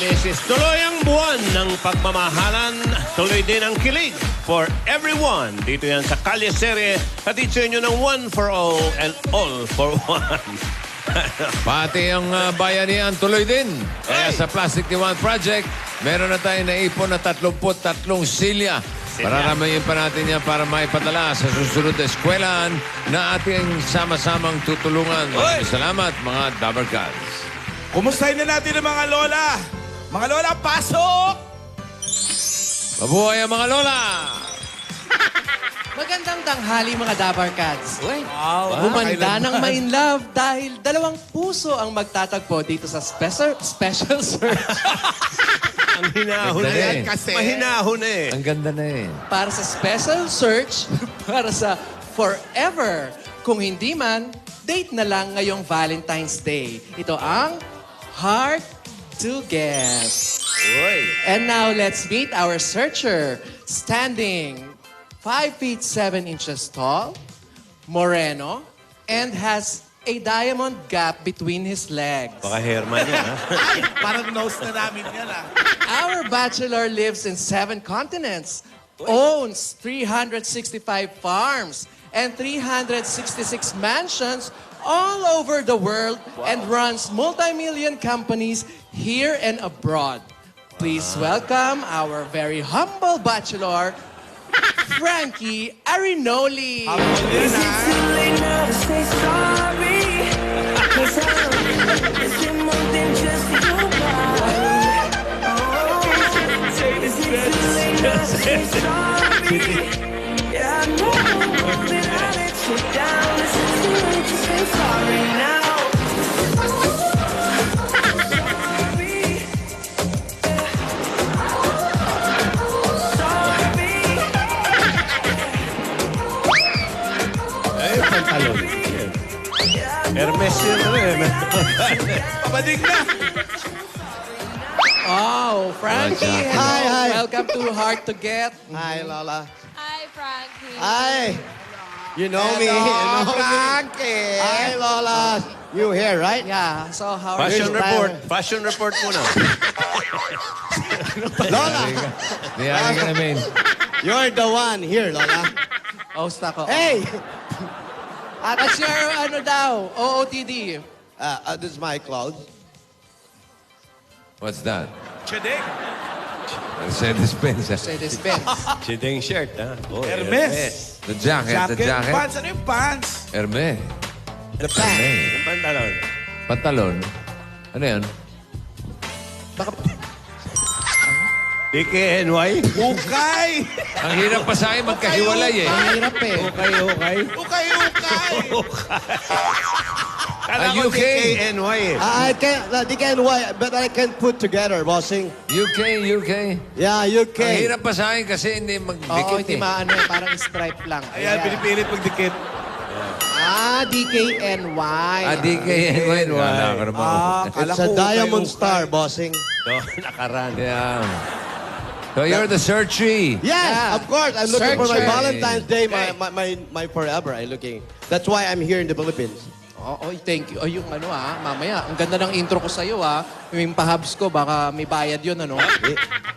Mrs. Tuloy ang buwan ng pagmamahalan, tuloy din ang kilig for everyone. Dito yan sa Kalye Serye, hatid sa inyo ng one for all and all for one. Pati ang bayanihan tuloy din. Kaya Ay! sa Plastic Demand Project, meron na tayong naipon na 33 silya. Pararamayin pa natin yan para maipadala sa susunod na eskwelahan na ating sama-samang tutulungan. Maraming salamat, mga Dabber Cats. Kumustahin na natin ang mga lola. Mga lola, pasok! Mabuhay ang mga lola! Magandang tanghali mga Dabar Cats. Wow. Humanda ng ma-in love dahil dalawang puso ang magtatagpo dito sa special search Ang hinahon na Ganda yan eh. kasi. Mahinahon na eh. Ang ganda na eh. para sa special search para sa forever. Kung hindi man, date na lang ngayong Valentine's Day. Ito ang Hard to Get. Uy. And now let's meet our searcher. Standing 5 feet 7 inches tall, moreno, and has a diamond gap between his legs. Baka Herman yan, ha? Parang nose na namin yan, ah. Our bachelor lives in 7 continents, owns 365 farms, and 366 mansions all over the world, and runs multi-million companies here and abroad. Please welcome our very humble bachelor, Frankie Arinoli. Is it too late now to say sorry? 'Cause I know it's been more than just your body. Oh, is it too late now to say sorry? Yeah, I know that I let you down. Is it too late to say sorry now? Ay, pantalon. Hermes yun, ano eh. Pabadig na. Oh, Frankie. Hi, hello. hi. Welcome to Hard to Get. Hi, Lola. Hi, Frankie. Hi. You know me. You know Frankie. me. Hi, Lola. You here, right? Yeah, so how are Fashion you? report. Fashion report muna. Lola, Niyari ka namin. you're the one here, Lola. Host ako. Hey! What's your ano daw? OOTD. This is my clothes. What's that? Chedek. Mercedes-Benz. Mercedes-Benz. Chideng shirt, ha? Oh, Hermes. The jacket, the jacket. Pants. Ano yung pants? Hermes. The pants. Yung pantalon. Pantalon. Ano yan? DKNY. Ukay. Ang hirap pa sa akin magkahiwalay eh. Ang hirap eh. Okay. Ukay, ukay. Kala ko UK. DKNY eh. I can't, they can why, but I can put together, bossing. UK. Yeah, UK. Ang hirap pa sa akin kasi hindi Oo, magdikit hindi eh. maano eh. Parang stripe lang. Ayan, pinipilit magdikit. DKNY. DKNY. Wala ka naman. It's a diamond star, bossing. So, nakaran. Yeah. So you're the searchy. Yes, Yeah. of course. I'm looking for my Searcher. Valentine's Day, my forever. I'm looking. That's why I'm here in the Philippines. Oh, thank you. Oh, yung ano mamaya. Ang ganda ng intro ko sa'yo Yung pahabs ko, baka may bayad yun, ano?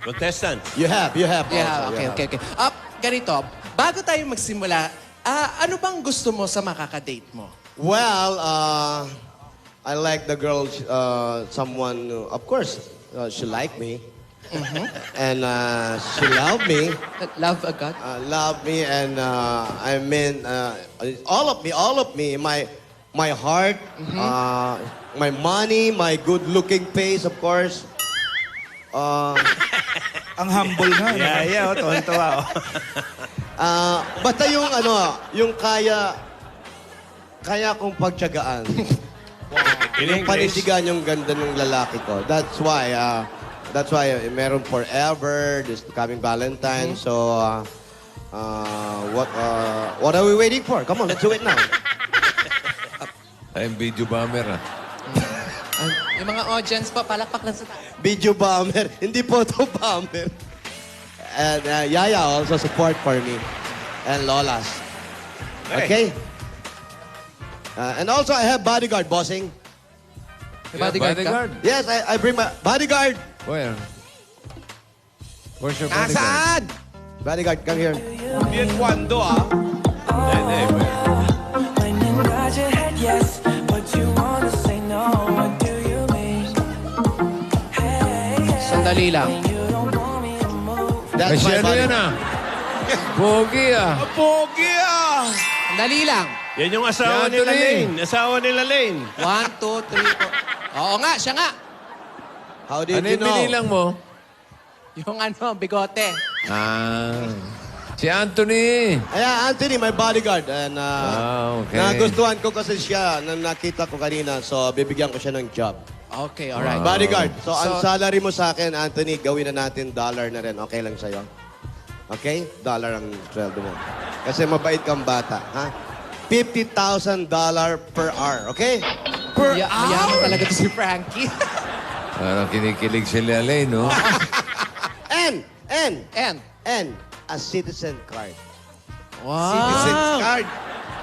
Contestant. You have. Yeah, also, you have. okay. Ganito, bago tayo magsimula, ano bang gusto mo sa makakadate mo? Well, I like the girl, someone, of course, she like me. And she love me. Love agad? Love me and I mean, all of me, my heart, my money, my good-looking face, of course. Ang humble nga. Yeah, tuwan-tuwa. Basta yung kaya kong pagtiyagaan. In Yung English. panindigan yung ganda ng lalaki ko. That's why meron forever, this coming Valentine. So, what are we waiting for? Come on, let's do it now. Ay, video bomber ah. Yung mga audience pa, palakpak lang sa taas. Video bomber, hindi photo bomber. And Yaya also support for me. And Lolas. Okay? And also I have bodyguard, bossing. May bodyguard ka? Yes, I bring my bodyguard. Where? Where's your bodyguard? Nasaan? Bodyguard, come here. Bien Cuando, ah. When you nod your head yes, but you wanna say no. What do you mean? Hey, hey. Sandali lang. You don't want me to move. Ay, That's si my ano yan bodyguard. Pogi ah. Pogi, ah. Sandali lang. Yan yung asawa Si nila Anthony. Lane. Asawa nila Lane. 1, 2, 3, 4. Oo nga, siya nga. How did Ano you yung know? binilang mo? Yung ano, bigote. Ah. Si Anthony. Ayan, Anthony, my bodyguard. And Okay. nagustuhan ko kasi siya nang nakita ko kanina. So, bibigyan ko siya ng job. Okay, alright. Bodyguard. So, ang So- salary mo sa akin, Anthony, gawin na natin dollar na rin. Okay lang sa'yo? Okay? Dollar ang sweldo mo. Kasi mabait kang bata, ha? $50,000 per hour, okay? Mayaman talaga to si Frankie. Parang kinikilig si Lalaine, no? And a citizen card. Wow. Citizen card.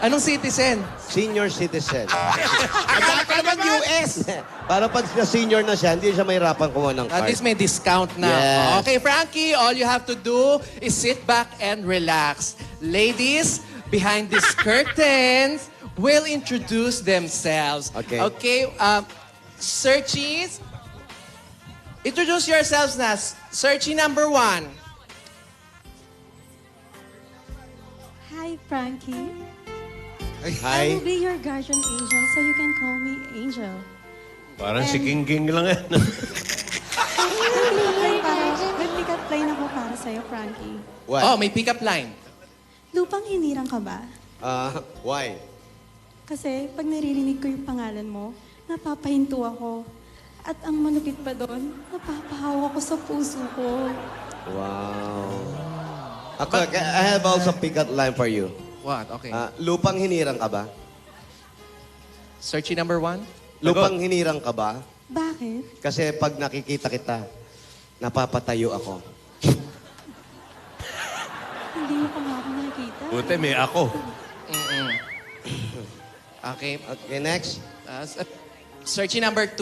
Anong citizen? Senior citizen. Akala ka naman US. Para pag na senior na siya, hindi siya mahirapan kumuha ng At card. least may discount na. Yes. Okay, Frankie, all you have to do is sit back and relax. Ladies, behind these curtains will introduce themselves. Okay. Okay, searchies, introduce yourselves na. Searchie number 1. Hi, Frankie. I Hi. will be your guardian angel, so you can call me Angel. Parang si King King lang yan. May pick-up line ako para sa'yo, Frankie. What? Oh, may pick-up line. Lupang hinirang ka ba? Why? Kasi pag naririnig ko yung pangalan mo, napapahinto ako. At ang malupit pa doon, napapahawa ko sa puso ko. Wow. Ako, I have also pick-up line for you. What? Okay. Lupang hinirang ka ba? Searchie number 1. Lupang hinirang ka ba? Bakit? Kasi pag nakikita kita, napapatayo ako. Hindi mo pa nga ako nakikita. Buti may ako. Okay. Okay, next. Searchie number 2.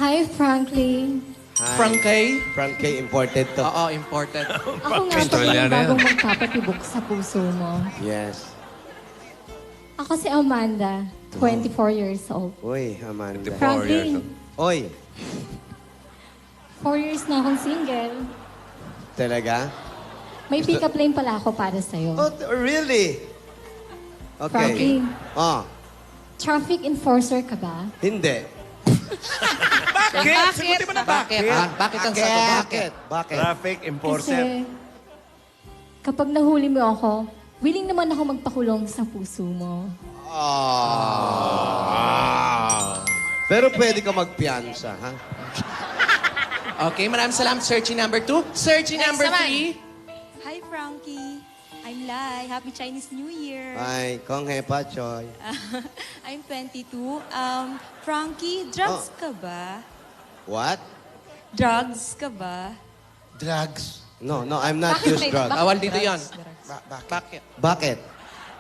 Hi, Franklin. Hi. Frankie. Frank K. Imported to. Oo, important. Ako nga pala Australiano yung bagong yan. magpapatibok sa puso mo. Yes. Ako si Amanda, 24 years old. Uy, Amanda. Franklin, Oy, 4 years na akong single. talaga? May pick-up line pala ako para sa'yo. Oh, really? Okay. Franklin, Traffic traffic enforcer ka ba? Hindi. Bakit? Sagutin mo na Bakit? Bakit ang sagot? Bakit? Bakit? Traffic enforcer. Kasi kapag nahuli mo ako, willing naman ako magpakulong sa puso mo. Pero pwede ka magpiyansa, ha? Okay, maraming salamat. Searchie number 2. Searchie number 3. Hi, Frankie. I'm Lai. Happy Chinese New Year. Ay, Kong Hepa Choy. I'm 22. Frankie, drugs ka ba? What? Drugs ka ba? Drugs. No, I'm not Bakit used may- drugs. Bawal dito yon. Bakit? Bakit?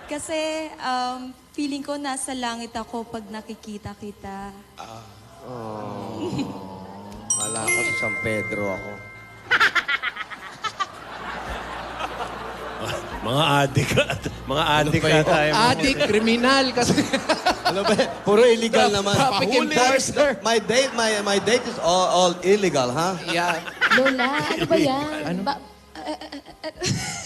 Kasi feeling ko nasa langit ako pag nakikita kita. Wala ko sa San Pedro ako. Mga adik. Mga adik na tayo. Adik, kriminal. Kasi Ano ba? Puro illegal naman. Traffic Pahuli. enforcer. My date is all illegal, ha? yeah. Lola, ano ba yan? Ano? Ba-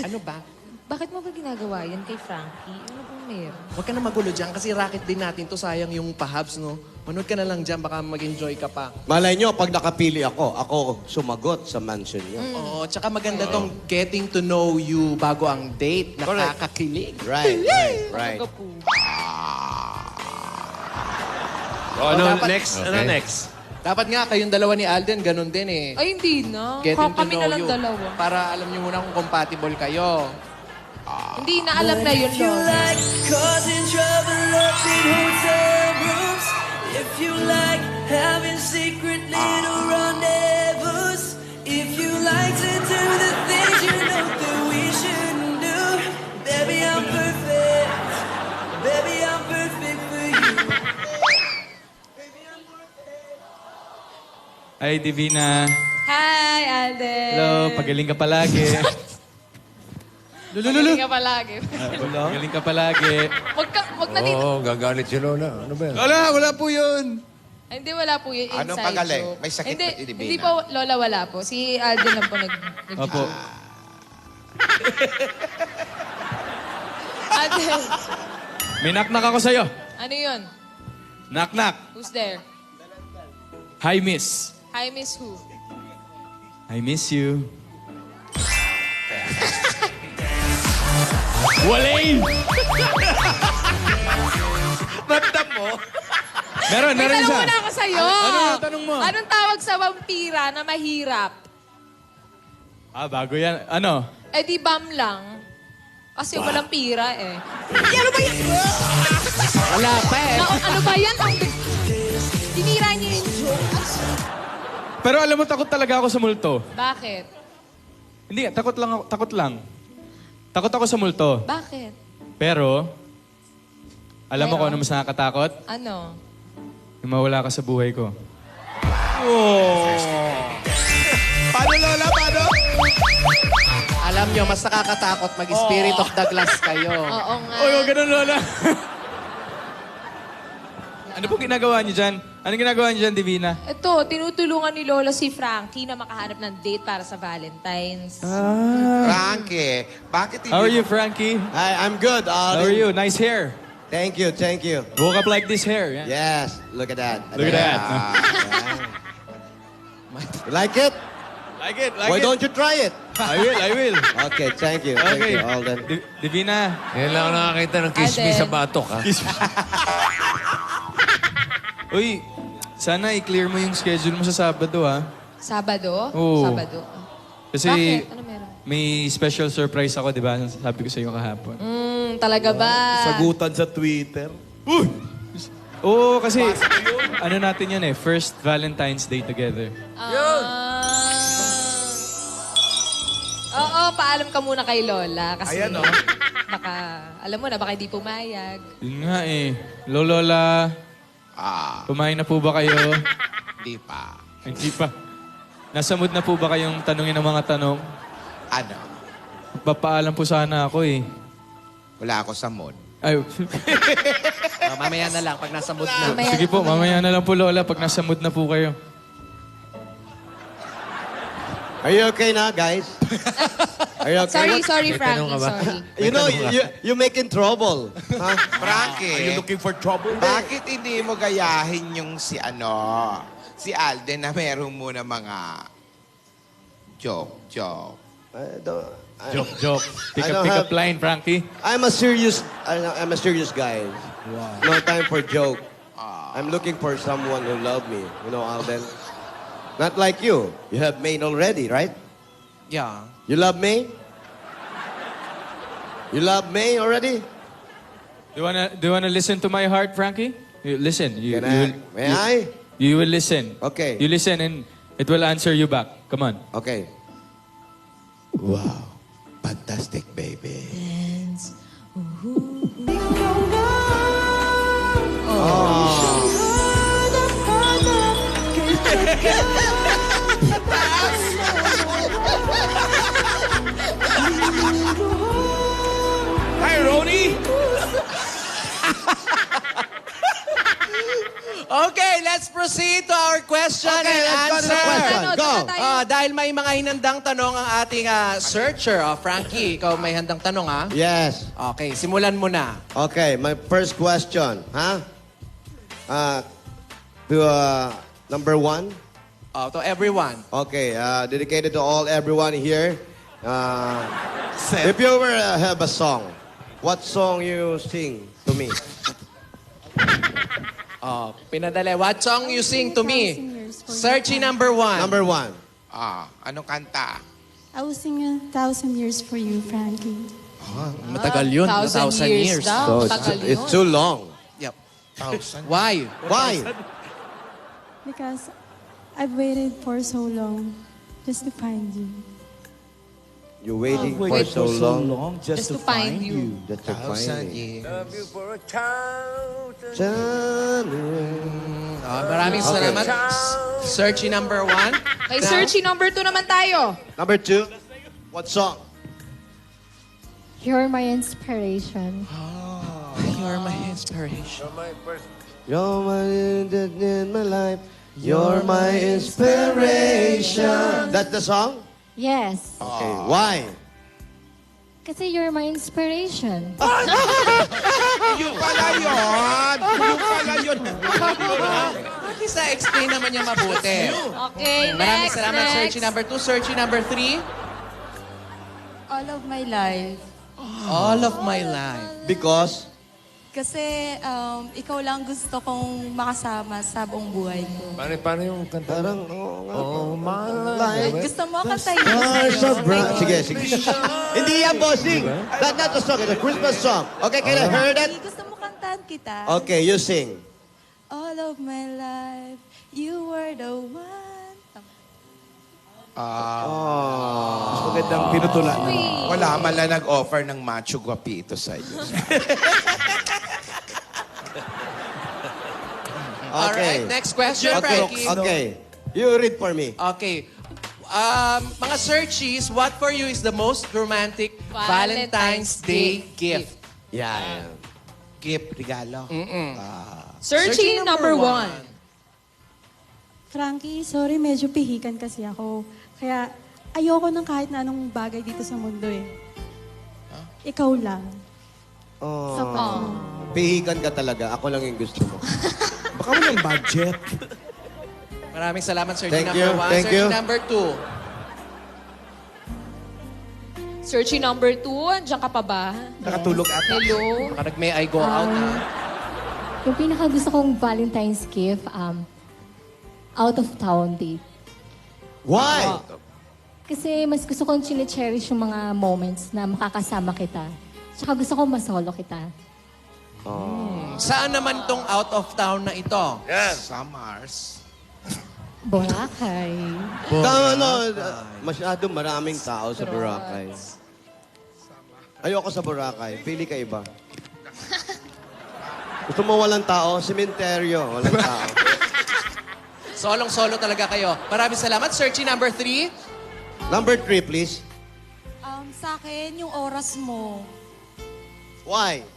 Ano ba? Bakit mo ba ginagawa yan kay Frankie? Ano bang meron? Huwag ka na magulo dyan kasi racket din natin to. Sayang yung pahabs, no? Manood ka na lang dyan, baka mag-enjoy ka pa. Malay nyo, pag nakapili ako sumagot sa mansion nyo. Oo, tsaka maganda tong getting to know you bago ang date. Correct. Nakakakilig. Right. Ano dapat- next? Ano Okay. next? Dapat nga, kayong dalawa ni Alden, ganun din eh. Ay, hindi na. Getting to Kami know na lang you. dalawa. Para alam niyo muna kung compatible kayo. Hindi na alam na yun, If you Lola. like causing trouble up in hotel rooms, if you like having secret little rendezvous, if you like to do the things you know that we shouldn't do, baby, I'm perfect. Baby, I'm perfect for you. Hi, Divina. Hi, Alden. Hello, pagaling ka palagi. Magaling ka palagi. Pagaling ka palagi. Wag na dito. Oo, gagalit si Lola. Ano ba yan? Wala po yun. Ay, hindi, wala po yun. Anong Inside pagaling? joke. May sakit hindi, ba si Divina? Hindi po, Lola, wala po. Si Alden lang po nag Opo. Alden, May knock-knock ako sa'yo. ano yun? Knock-knock. Who's there? Hi, miss. Hi, Miss Who? I miss you. Walay! Ramdam mo? Meron May tanong isa. muna ako sa'yo. Ano yung tanong mo? Anong tawag sa vampira na mahirap? Bago yan. Ano? Eh di bam lang. Kasi walang pira eh. Wala pa eh. Ano ba yan? Tinira niyo yung joke. Pero alam mo, takot talaga ako sa multo. Bakit? Hindi, takot lang ako. Takot lang. Takot ako sa multo. Bakit? Pero, alam mo Pero? kung ano mas nakakatakot? Ano? Yung mawala ka sa buhay ko. Paano, Lola? Paano? Alam nyo, mas nakakatakot mag-spirit of the glass kayo. Oo nga. Oy, huwag ganun, Lola. Ano po ginagawa niyo dyan? Ano ginagawa niyo dyan, Divina? Ito, tinutulungan ni Lola si Frankie na makahanap ng date para sa Valentine's. Frankie, bakit hindi How are you, mo- Frankie? Hi, I'm good, Alden. How are you? Nice hair. Thank you, thank you. Woke up like this hair. Yeah. Yes, look at that. Look at that. You like it? Like it, like Why it. don't you try it? I will. Okay, thank you. Thank Okay. you, Alden. Divina. Yan lang ako nakakita ng kismis Alden. sa batok, ha? Uy, sana i-clear mo yung schedule mo sa Sabado, ha? Sabado? Oo. Sabado. Kasi Bakit? Ano meron? may special surprise ako, di ba? Sabi ko sa iyo kahapon. Talaga ba? Sagutan sa Twitter. Oo, kasi ano natin yan eh, first Valentine's Day together. Oo, paalam ka muna kay Lola. Kasi Ayan, oh. baka, alam mo na, baka hindi pumayag. Yun nga eh. Lola, kumain na po ba kayo? Hindi pa. Hindi pa. Nasa mood na po ba kayong tanungin ng mga tanong? Ano? Papaalam po sana ako eh. Wala ako sa mood. Ay, Mamaya na lang, pag nasa mood na. Mamaya- sige po, mamaya na lang po Lola pag nasa mood na po kayo. Are you okay na, guys? Are you okay? Sorry, Frankie, sorry. You know, you making trouble. Huh? Frankie, are you looking for trouble? Bakit hindi mo gayahin yung si Alden na meron muna mga joke. Joke. Pick I don't up have- line, Frankie. I'm a serious guy. Wow. No time for joke. I'm looking for someone who love me. You know, Alden. Not like you. You have Maine already, right? Yeah. You love May? You love May already? Do you wanna listen to my heart, Frankie? You listen. May I? You will listen. Okay. You listen and it will answer you back. Come on. Okay. Wow. Fantastic, baby. Hi, Ronnie! Okay, let's proceed to our question and let's go to answer. the question. Ano, Go. doon na tayo. Dahil may mga hinandang tanong ang ating searcher. Frankie, ikaw may handang tanong, ha? Yes. Okay, simulan mo na. Okay, my first question, huh? To number one. To everyone. Okay, dedicated to everyone here. If you ever have a song, what song you sing to me? Pinadali. What song you sing to me? Searchy number one. Number one. Anong kanta? I will sing 1,000 years for you, Frankie. Matagal yun. 1,000 years daw. Tagal yun. It's too long. Yep. Why? Why? Because I've waited for so long just to find you. You're waiting for so long Just to find you. just to find me. Maraming salamat. Searchy number 1. Kay searchy number 2 naman tayo. Number 2, what song? You're my inspiration. You're my inspiration. You're my in my life. You're my inspiration. That's the song? Yes. Okay. Why? Kasi you're my inspiration. Yung pala yun! Yung pala yun! Isa, explain naman niya mabuti. Okay, Maraming next, salamat, next. Searchy number 2. Searchy number 3. All of my life. All of my life. Because Kasi ikaw lang gusto kong makasama sa buong buhay ko. Paano yung kanta? parang, oo nga. Oh, my Like Gusto mo kantayin stars sa'yo. of bright. Sige, sige. Hindi yan, bossing. That's not a song. It's a Christmas song. Okay, can I hear that? Gusto mo kantahan kita. Okay, you sing. All of my life, you were the one. Oh. Magandang pinutulan. Wala man lang nag-offer ng macho guapito sa iyo. Alright, next question, Okay, Frankie. okay. You read for me. Okay. Mga searchies, what for you is the most romantic Valentine's Day gift? Yeah. Gift, regalo. Searchy number 1. Frankie, sorry, medyo pihikan kasi ako. Kaya ayoko ng kahit na anong bagay dito sa mundo eh. Ikaw lang. Oh. Sa puso. Pihikan ka talaga. Ako lang yung gusto mo. Baka walang budget. Maraming salamat, Searchy Thank number you, 1. thank Searchy you. number 2. Searchy number 2, andiyan ka pa ba? Nakatulog ata. Hello? Baka nag-may I go out ha? Yung pinaka gusto kong Valentine's gift, out of town date. Why? Kasi mas gusto kong chine-cherish yung mga moments na makakasama kita. Tsaka gusto kong masolo kita. Saan naman tong out of town na ito? Sa Mars. Boracay. Masyado maraming tao sa Boracay. Ayoko sa Boracay. Pili ka iba. Gusto mo walang tao? Sementeryo. Walang tao. Solong-solo talaga kayo. Maraming salamat. Searchy number 3. Number 3, please. Sa akin, yung oras mo. Why?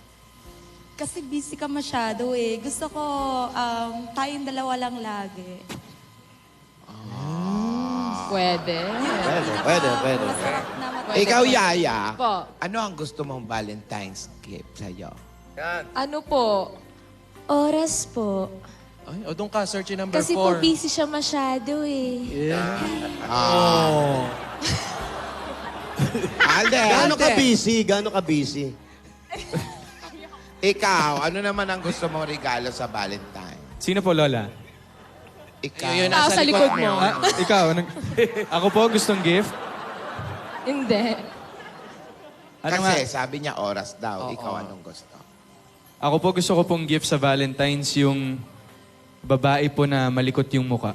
Kasi busy ka masyado eh. Gusto ko tayong dalawa lang lagi. Pwede. Pwede. Masarap na Ikaw, Yaya. Po. Ano ang gusto mong Valentine's gift sa'yo? Ano po? Oras po. Ay, o doon ka, Searchy number 4. Kasi po busy siya masyado eh. Alden! Gaano ka busy? Gaano ka busy? Ikaw, ano naman ang gusto mong regalo sa Valentine? Sino po, Lola? Ikaw. Yun, Tao sa likod mo. Ikaw, ako po gustong gift. Hindi. Ano nga? Kasi sabi niya oras daw. Ikaw anong gusto? Ako po gusto ko pong gift sa Valentine's yung babae po na malikot yung muka.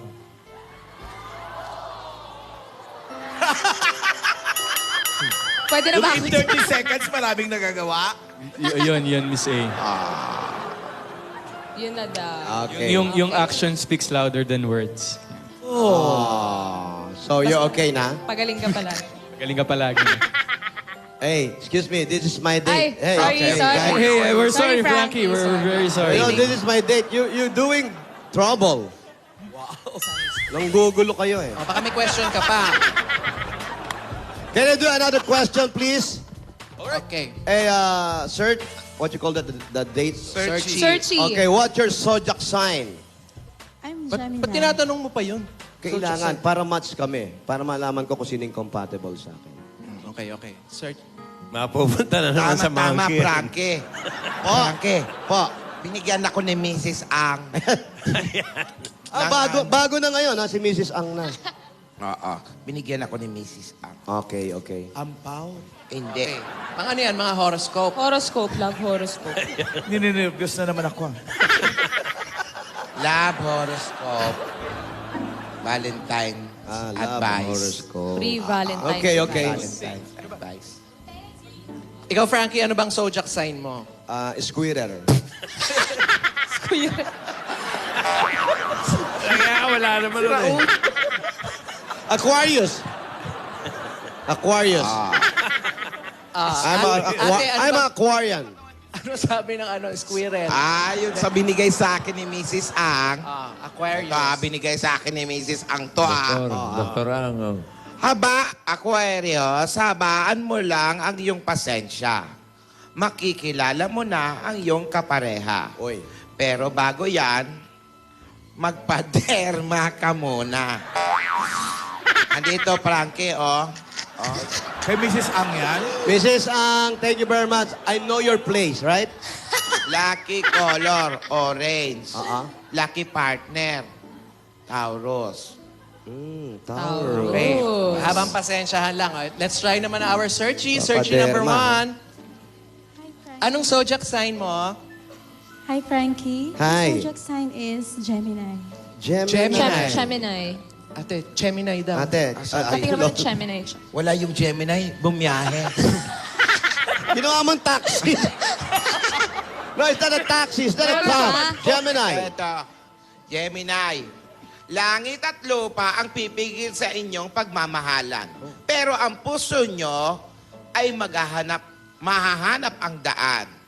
Pwede na ba? 30 seconds, maraming nagagawa. Yun, Miss A. Yun na daw. Okay. Yung action speaks louder than words. So, you're okay na? Pagaling ka pala. Galing ka palagi. Hey, excuse me. This is my Ay, date. Hey, sorry, okay, sorry. guys. Hey, we're Sorry, sorry, Frankie. Frankie. We're very sorry. You know, this is my date. You're doing trouble. Wow. Nanggugulo kayo eh. O, baka may question ka pa. Can I do another question, please? Okay. Hey, sir, what you call that? The date? Searchy. Searchy. Okay, what's your zodiac sign? I'm Ba't Gemini. tinatanong mo pa yun? Kailangan, para match kami. Para malaman ko kung sino yung compatible sa akin. Okay. Search. Mapupunta na naman sa Tama, monkey. Frankie. Frankie. Po, binigyan ako ni Mrs. Ang. Bago na ngayon, si Mrs. Ang na. Oo. Binigyan ako ni Mrs. Ang. Okay. Ampaw? Hindi. Ang ano yan, mga horoscope? Horoscope lang, horoscope. Nininirgos na naman ako. Love horoscope. Valentine Love advice. horoscope. Free Valentine's. Okay. Valentine's advice. Ikaw, Frankie, ano bang zodiac sign mo? Squirrel. Kaya wala Sira naman nun eh. Aquarius. Aquarius. I'm a Aquarian. Ano sabi ng squirrel? Yung sa binigay sa akin ni Mrs. Ang. Aquarius. Ito, binigay sa akin ni Mrs. Ang to, Doktor Ang. Aquarius, habaan mo lang ang iyong pasensya. Makikilala mo na ang iyong kapareha. Oy. Pero bago yan, magpaderma ka muna. Andito, Frankie, Kay Mrs. Ang yan? Mrs. Ang, thank you very much. I know your place, right? Lucky color, orange. Lucky Partner, Taurus. Taurus. Okay. Habang pasensyahan lang. Let's try naman our searchy. Searchy number Papaderma. 1. Anong zodiac sign mo? Hi, Frankie. Hi. Zodiac sign is Gemini. Gemini. Gemini. Ate, Gemini daw. Ate, Pati naman Gemini. Wala yung Gemini, bumiyahe. ginawa mong taxi. No, it's not a taxi. It's not a car. Gemini. Ito, Gemini. Langit at lupa ang pipigil sa inyong pagmamahalan. Pero ang puso nyo ay mahahanap ang daan.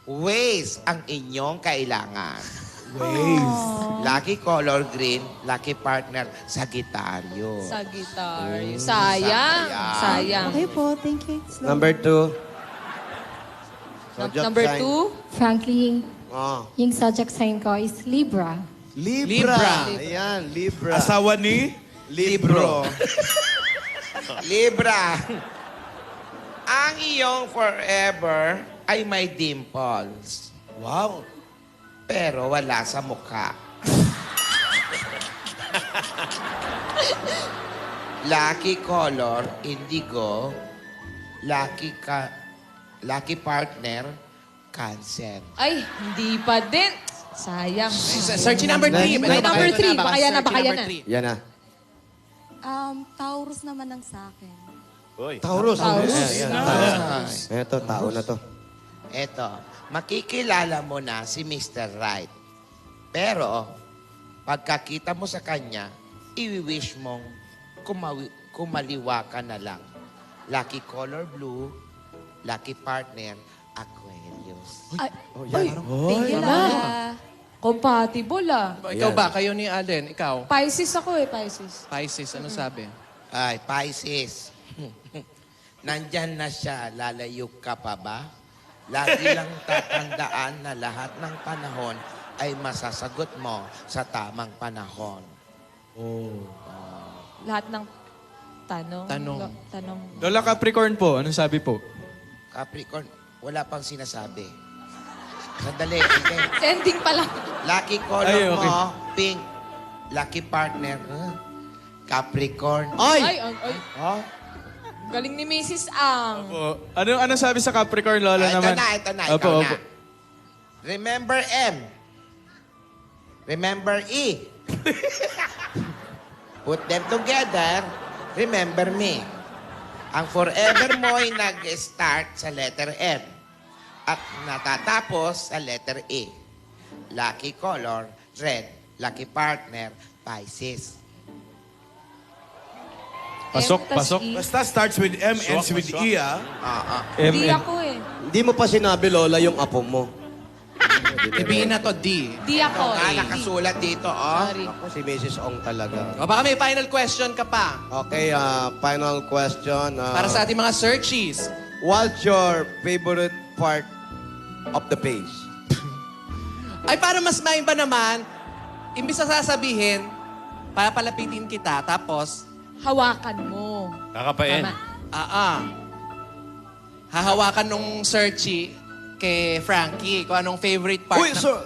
Ways ang inyong kailangan. Ways. Lucky color green, lucky partner, Sagittario. Sagittarius. Sayang. Okay po, thank you. Slow. Number 2. Number 2. Frankly, Oh. yung zodiac sign ko is Libra. Libra. Ayan, Libra. Asawa ni? Libro. Libra. Ang iyong forever ay may dimples. Wow. Pero wala sa mukha. Lucky color, indigo. Lucky partner, Cancer. Ay, hindi pa din. Sayang. Searchy number 3. May number 3. Baka yan na. Yan na. Taurus naman ang sa akin. Taurus. Taurus. Ito, tao na to. Eto, makikilala mo na si Mr. Right. Pero, pagkakita mo sa kanya, i-wish mong kumaliwa ka na lang. Lucky color blue, lucky partner, Aquarius. Tingin na. Compatible Ikaw ba? Kayo ni Alden? Ikaw? Pisces ako Pisces. Pisces, ano sabi? Ay, Pisces. Nandyan na siya, lalayok ka pa ba? Lagi lang tatandaan na lahat ng panahon ay masasagot mo sa tamang panahon. Lahat ng tanong. Tanong. Lola Capricorn po, anong sabi po? Capricorn, wala pang sinasabi. Sandali, okay. Ending pa lang. Lucky color Ay, okay. mo, pink. Lucky partner, Capricorn. Ay. Galing ni Mrs. Ang. Ano sabi sa Capricorn, Lola naman? Ito na, Opo, ikaw opo. na. Remember M. Remember E. Put them together, remember me. Ang forever mo ay nag-start sa letter M at natatapos sa letter E. Lucky color, red. Lucky partner, Pisces. Pasok. Basta starts with M, ends with E, ah. Hindi ako Hindi mo pa sinabi, Lola, yung apo mo. Ibihin na to, D. Di ako Nakasulat dito, Sorry. Ako si Mrs. Ong talaga. O baka may final question ka pa. Okay, final question. Para sa ating mga searchies. What's your favorite part of the page? Ay, para mas maiba naman, imbis na sasabihin, para palapitin kita, tapos, Hawakan mo. Kakapain. Tama. hahawakan nung searchy kay Frankie kung anong favorite part. Uy, sir!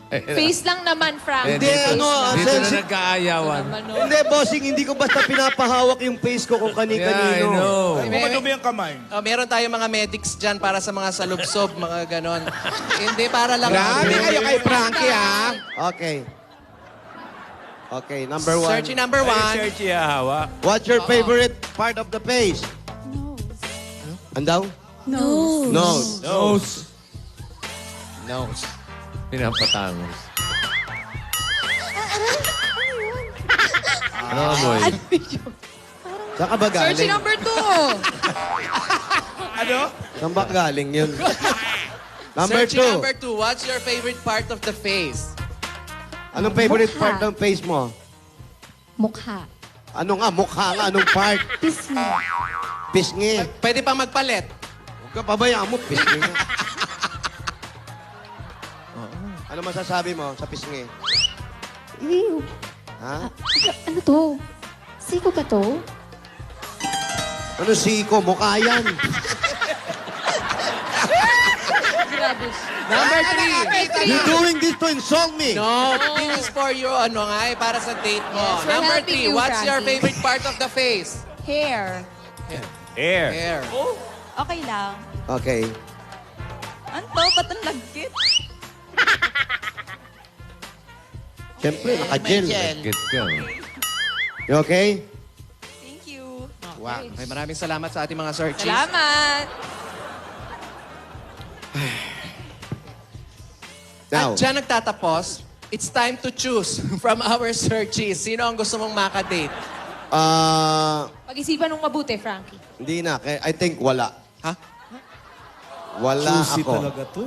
Face lang naman, Frank. Hindi, Dito na sensitive. nagkaayawan. Hindi, bossing, hindi ko basta pinapahawak yung face ko kung Yeah, I kani-kanino. know. Madumi ang kamay. Meron tayong mga medics dyan para sa mga salubsob, mga ganon. Hindi, para lang. Grabe kayo kay Frankie, ha? Okay. Okay, number 1. Searchy number 1. Searchy hawa. What's your favorite part of the page? Andaw? Nose. Nose. Nose. Nose. Pinapatangos. Ano amoy? Saan ka ba galing? Searching number 2. Ano? Saan ba galing yun? Number Searching 2. number 2, what's your favorite part of the face? Anong favorite Mukha. part ng face mo? Mukha. Ano nga? Mukha nga. Anong part? Pisngi. Pisngi. Pwede pa magpalit. Huwag ka pabayaan mo. Pisngi nga. Ano masasabi mo sa pisngi? Ew. Ha? Ano to? Siko ba to? Ano siko? Mukha yan. Grabe. Number 3. You're doing this to insult me. No, this is for you, ano nga para sa date mo. Yes, we're Number helping 3, you, what's your Frankie. favorite part of the face? Hair. Air. Hair. Okay lang. Okay. Ano to? Ba't ang lagkit? Siyempre, May naka-gel. gel. Get ka. You okay? Thank you. Wow. Okay, maraming salamat sa ating mga searches. Salamat. Now, At dyan nagtatapos, it's time to choose from our searches. Sino ang gusto mong makadate? Pag-isipan mong mabuti, Frankie. hindi na. I think wala. Ha? Wala Juicy ako. talaga to.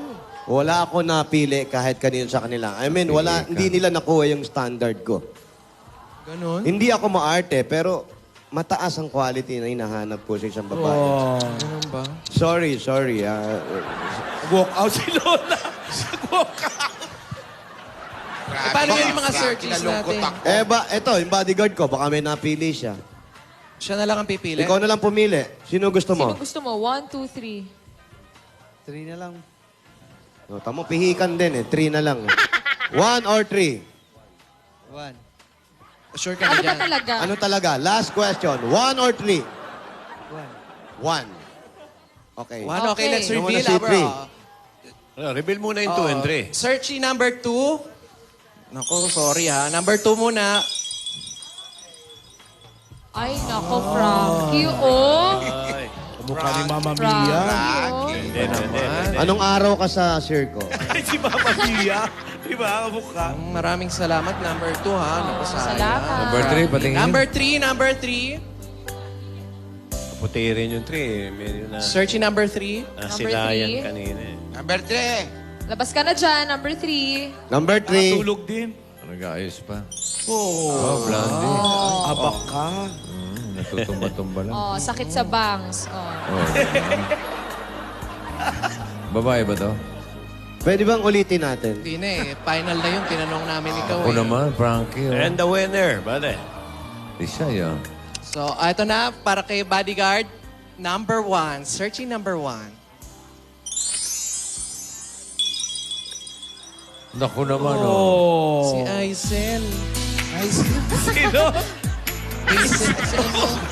Wala ako napili kahit kanino sa kanila. I mean, wala, hindi nila nakuha yung standard ko. Ganun? Hindi ako maarte, pero mataas ang quality na hinahanap ko sa isang babae. Ganun ba? Sorry. Walk out si Lola. Walk out. Eh, paano yung mga searches natin? Eto, yung bodyguard ko, baka may napili siya. Siya na lang ang pipili? Ikaw na lang pumili. Sino gusto mo? Sino gusto mo? 1, 2, 3. 3 na lang. No, tamo, pihikan din eh. 3 na lang. 1 or 3? Sure ka na Ano ba dyan? talaga? Ano talaga? Last question. 1 or 3? 1. Okay. One, okay, let's Sino reveal muna si our... three? Reveal muna yung 2 and 3. Searchy number 2. Naku, sorry ha. Number 2 muna. Ay, nako, Frankie. Oh. Kamukha ni Mama Frankie, Mia. oh. Hindi. Anong araw ka sa circo? Ay, si Mama Mia. Di ba? Kamukha. Maraming salamat. Number 2 ha. Naku, sayang. Salamat. Number 3, patingin. Number 3. Puti rin yung 3. Medyo na Searchy number 3. nasilayan three. kanina eh. Number 3. Labas ka na dyan. Number 3. Number 3. Tulog din. Nag-aayos pa. Oh. Oh, Blondie. Abak ka. Natutumba-tumba lang. Oh, sakit sa bangs. Oh. Oh. Babae ba to? Pwede bang ulitin natin? Hindi na eh. Final na yun. Tinanong namin ikaw Ako eh. naman, Frankie. Oh. And the winner, bale. Isa yan. So, ito na. Para kay bodyguard. Number 1. Searching number 1. Naku naman, oh. Si Aisel. Sino?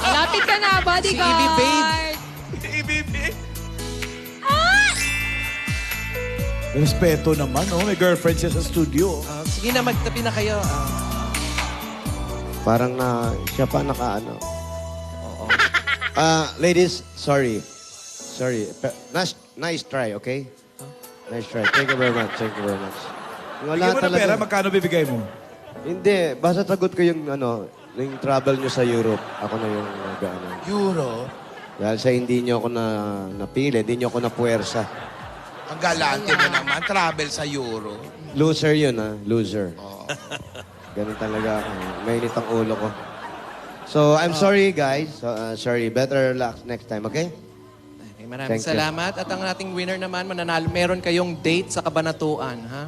Lapit ka na, bodyguard. Si Ibi Babe. Ibibi. Respeto naman, oh. May girlfriend siya sa studio. Sige na, magtabi na kayo. Parang siya pa nakaano. Ladies, sorry. Nice try, okay? Nice try. Thank you very much. Bigyan mo ng pera, magkano bibigay mo? Hindi, basta tagot ko yung yung travel nyo sa Europe. Ako na yung Euro. Dahil sa hindi nyo ako napili, hindi nyo ako napuwersa. Ang galante mo naman. Travel sa Euro. Loser yun, loser. Ganun talaga ako. Mainit ang ulo ko. So, I'm sorry, guys. Sorry. Better luck next time, okay? Maraming Thank you. salamat. At ang ating winner naman, mananalo. Meron kayong date sa Kabanatuan, ha?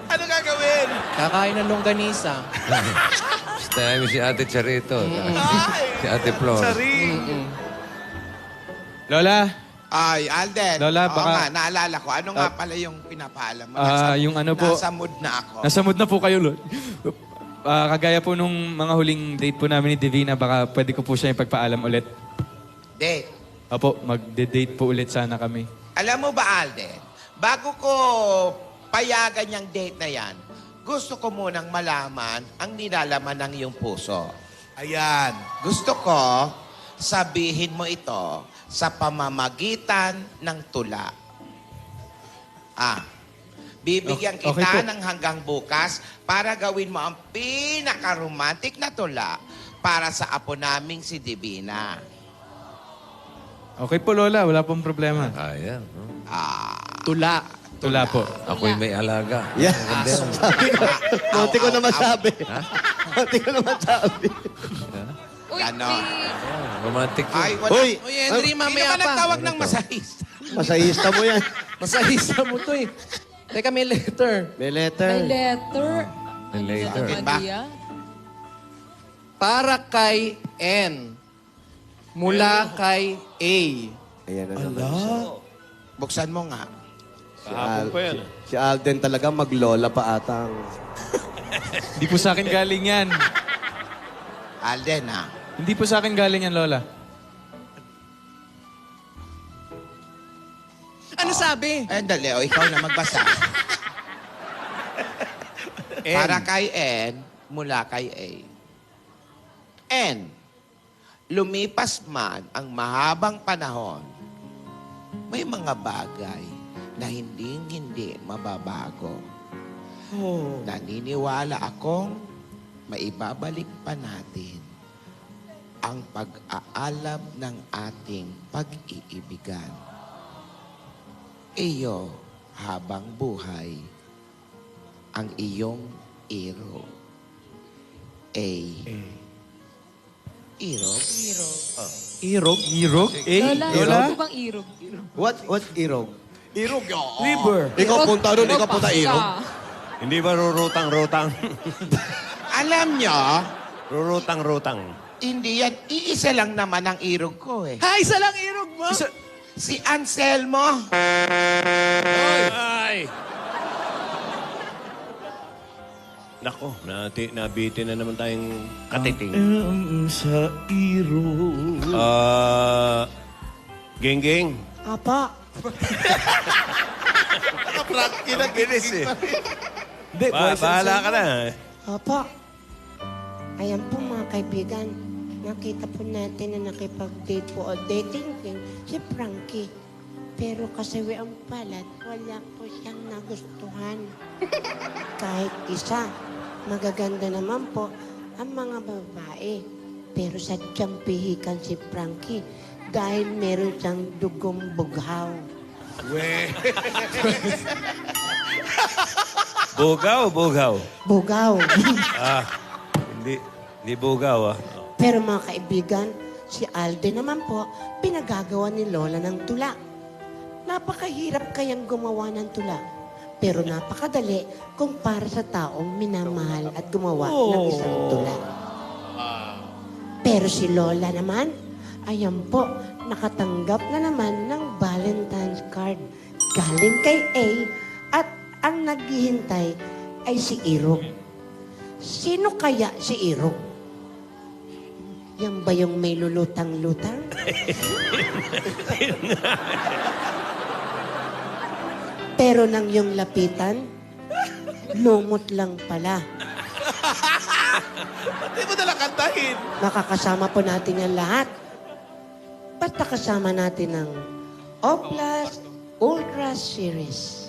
Ano gagawin? Kakain ng longganisa. Stay mo si Ate Charito. Si Ate Flor. Sari. Lola, Ay, Alden. Lola, Oo baka- nga, naalala ko. Ano nga pala yung pinapaalam mo? yung ano po- Nasa mood na ako. nasa mood na po kayo, Lord. Kagaya po nung mga huling date po namin ni Divina, baka pwede ko po siya ipagpaalam ulit. Date. Opo, magde-date po ulit sana kami. Alam mo ba, Alden? Bago ko payagan yung date na yan, gusto ko munang malaman ang nilalaman ng iyong puso. Ayan. Gusto ko sabihin mo ito sa pamamagitan ng tula. Bibigyan Okay kita po. ng hanggang bukas para gawin mo ang pinaka-romantic na tula para sa apo naming si Divina. Okay po, Lola. Wala pong problema. Ayan. Tula. Tula po. Ako'y may alaga. Yeah. Sabi ko, munti ko na masabi. Munti ko na masabi. Uy, Ganon. Romantic yun. Ay, wala. Uy! Uy, Henry, Sino mamaya ba pa. nagtawag ng masahista? Masahista mo yan. Masahista mo to eh. Teka, may letter. May may letter. letter. May later. Ano Ba? naman yan? Para kay N. Mula kay A. Ayan na naman. Buksan mo nga. Kahapon pa yan. Si Alden talaga maglola pa atang. Hindi po sa akin galing yan. Alden, ha? Hindi po sa akin galing yan, Lola. Ano sabi? Eh, dali. O, ikaw na magbasa. Para kay N, mula kay A. N, lumipas man ang mahabang panahon, may mga bagay na hindi mababago. Naniniwala akong maibabalik pa natin ang pag-aalab ng ating pag-iibigan. Iyo habang buhay ang iyong iro. A. Irog? Irog? Irog? Lola, Lola? ano bang irog? What's irog? Irog. River. Ikaw punta doon, ikaw punta irog. Hindi ba rurutang-rutang? Alam nyo, Rurutang-rutang. hindi yan. Iisa lang naman ang irog ko eh. Ha, isa lang irog mo. Si Anselmo. Ay! Nako, nabitin na naman tayong katiting. Sa irog. Geng-geng. Apa? Frankie na ginis eh. Hindi, Bahala ka na. Opo. Ayan po mga kaibigan, nakita po natin na nakipag-date po o dating din si Frankie. Pero kasi ang palad, wala po siyang nagustuhan. Kahit isa, magaganda naman po ang mga babae. Pero sadyang pihikan si Frankie dahil meron siyang dugong bughaw. Bugaw. Bugaw. Hindi bugaw ah. Pero mga kaibigan, si Alden naman po, pinagagawa ni Lola ng tula. Napakahirap kayang gumawa ng tula. Pero napakadali kung para sa taong minamahal at gumawa ng isang tula. Pero si Lola naman, ayan po, nakatanggap na naman ng Valentine's card galing kay A at ang naghihintay ay si Irog. Sino kaya si Irog? Yan ba yung may lulutang-lutang? Pero nang yung lapitan, lumot lang pala. Hindi mo nalang kantahin. Makakasama po natin yan lahat. Basta kasama natin ang Oplas Ultra Series.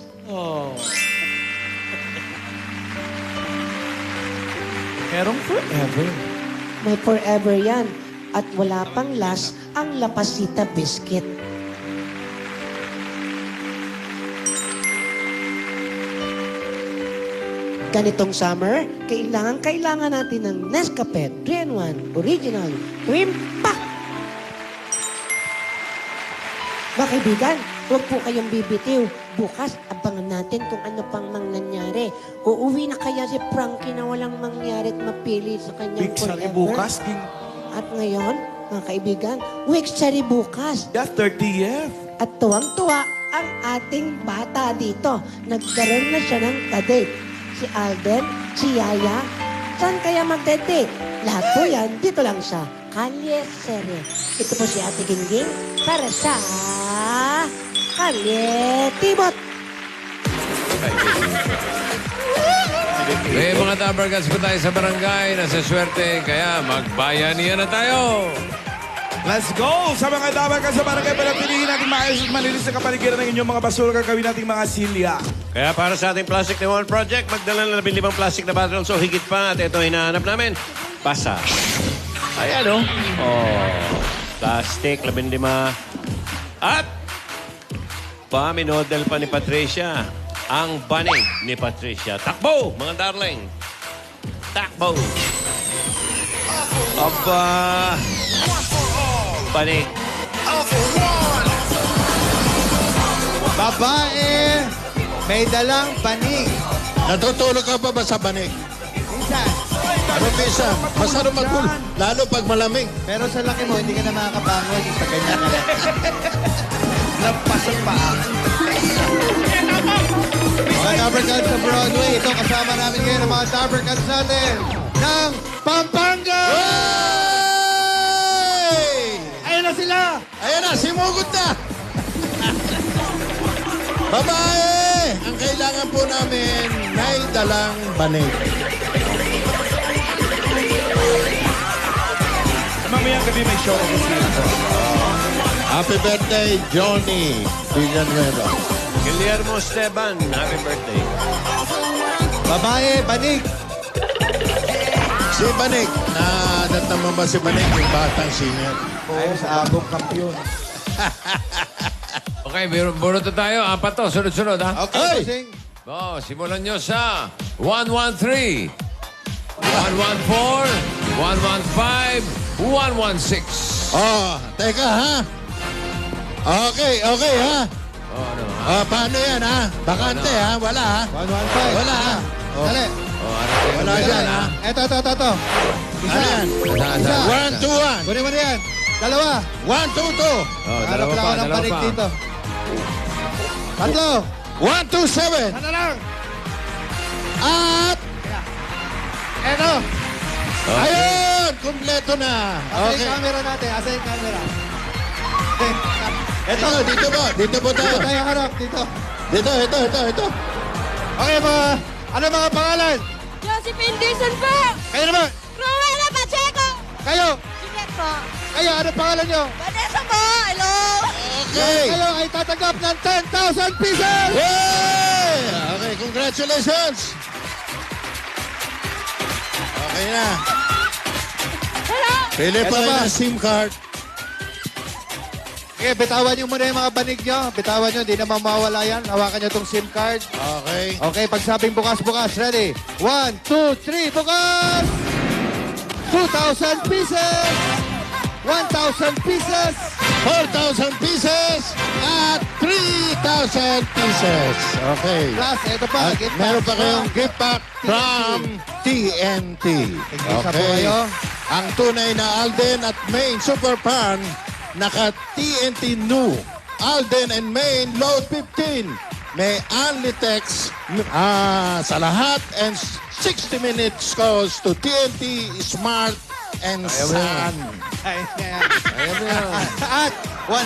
Merong forever. May forever yan. At wala pang last ang Lapasita Biscuit. Ganitong summer, kailangan natin ng Nescafe 3-in-1 Original Cream Pack. Mga kaibigan, huwag po kayong bibitiw. Bukas, abangan natin kung ano pang nangyari. Uuwi na kaya si Frankie na walang mangyari at mapili sa kanyang Big forever? Sari bukas. At ngayon, mga kaibigan, week Sari bukas. Yeah, 30th. At tuwang-tuwa ang ating bata dito. Nagkaroon na siya ng kadate. Si Alden, si Yaya. Saan kaya magdedate? Lahat po yan, dito lang sa Kalye Serye. Ito po si Ate Gingging para sa Kalye Tibot. May mga tabargas pa tayo sa barangay na sa swerte, kaya magbayanihan na tayo. Let's go! Sa mga dapat ka sa barangay, panatilihin natin maayos at malinis na kapaligiran ng inyong mga basura. Gagawin natin mga silya. Kaya para sa ating Plastic ni One Project, magdala na 15 plastic na bottles o higit pa. At ito hinahanap namin, pasa. Ayan o. Plastic, 15. At paminodel pa ni Patricia. Ang banig ni Patricia. Takbo, mga darling. Takbo. Aba. Banig. Babae, may dalang panig. Natutulog ka pa ba sa banig? Minsan. Ano minsan? Masarap magul. Lalo pag malamig. Pero sa laki mo, hindi ka na makakabangon sa ganyan na lang. Napasok pa. Mga Dabarkads sa Broadway, ito kasama namin ngayon ang mga Dabarkads natin ng Pampanga! Ayun na sila! Ayan na, simugod na! Babae! Ang kailangan po namin may dalang banig. Mamayang gabi may show ako sila. Happy birthday, Johnny Villanueva. Guillermo Esteban, happy birthday. Babae, banig! Si Banig, naman ba si Banig yung batang singer? Ayos, abong kampiyon. Okay, bunot na tayo. Apat to, sunod-sunod ha. Okay, Bossing. Simulan nyo sa 113, 114, 115, 116. Teka ha? Okay ha? Paano yan ha? Bakante ha? Wala ha? 115. Wala ha? Dali. Wala dyan ha? Ito. Isa. Ano yan? Isa. 1, 2, 1. Kunin mo na yan. Dalawa. 1, 2, 2. Harap lang ako ng panig dito. Tatlo. 1, 2, 7. Sana lang. At Eto. ayun! Kumpleto na. Asa yung camera natin? Asa yung camera? Ito, dito po. Dito po tayo. Dito tayo harap. Dito. Ito. Okay, ano mga pangalan? Josephine Dizon po! Kayo naman. Rowena Pacheco! Kayo. Jeanette po! Kayo, ano pangalan nyo? Vanessa po! Hello! Okay. Kayo ay tatanggap ng 10,000 pieces! Yay! Okay, congratulations! Okay na. Hello! Pili pa Ito rin ba? ang SIM card. Okay, bitawan nyo muna yung mga banig nyo. Bitawan nyo, di naman mawala yan. Hawakan nyo itong SIM card. Okay. Okay, pag sabing bukas. Ready? 1, 2, 3, bukas! 2,000 pieces! 1,000 pieces! 4,000 pieces at 3,000 pieces. Okay. Plus, ito pa. At gift meron pack pa kayong gift pack from TNT. Isa po kayo. Ang tunay na Alden at Main Super Pan, naka TNT new. Alden and Main Load 15. May only text sa lahat and 60 minutes calls to TNT Smart and Sun. At 100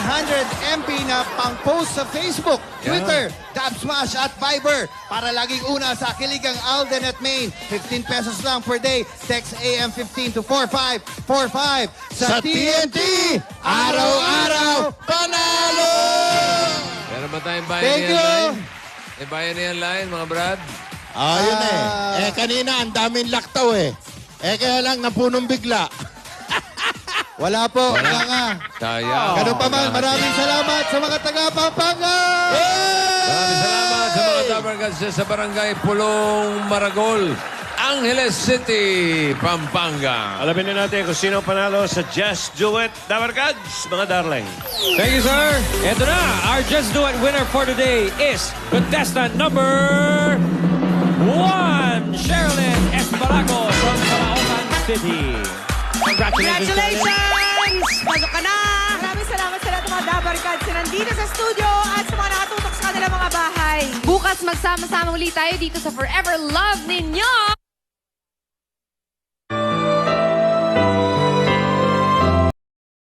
MB na pang-post sa Facebook, Twitter, Dab Smash at Viber para laging una sa kiligang Alden at Main. 15 pesos lang per day. Text AM15 to 4545. Sa TNT, araw-araw, panalo! Meron ba tayong bayan Thank niyan you. line? May bayan niyan line, mga Brad? Ayun kanina, ang daming laktaw kaya lang napunong bigla. Wala po. Wala nga. Sayang. Ganun pa man, maraming salamat sa mga taga-Pampanga! Maraming salamat sa mga Dabarkads sa Barangay Pulong Maragol, Angeles City, Pampanga. Alamin na natin kung sino ang panalo sa Just Do It, Dabarkads, mga darling. Thank you, sir. Ito na, our Just Do It winner for today is contestant number 1, Sherilyn Esparaco from Caloocan City. Congratulations! Pasok ka na! Maraming salamat sa lahat ng mga Dabarkads na nandito sa studio at sa mga nakatutok sa kanilang mga bahay. Bukas magsama-sama ulit tayo dito sa Forever Love ninyo!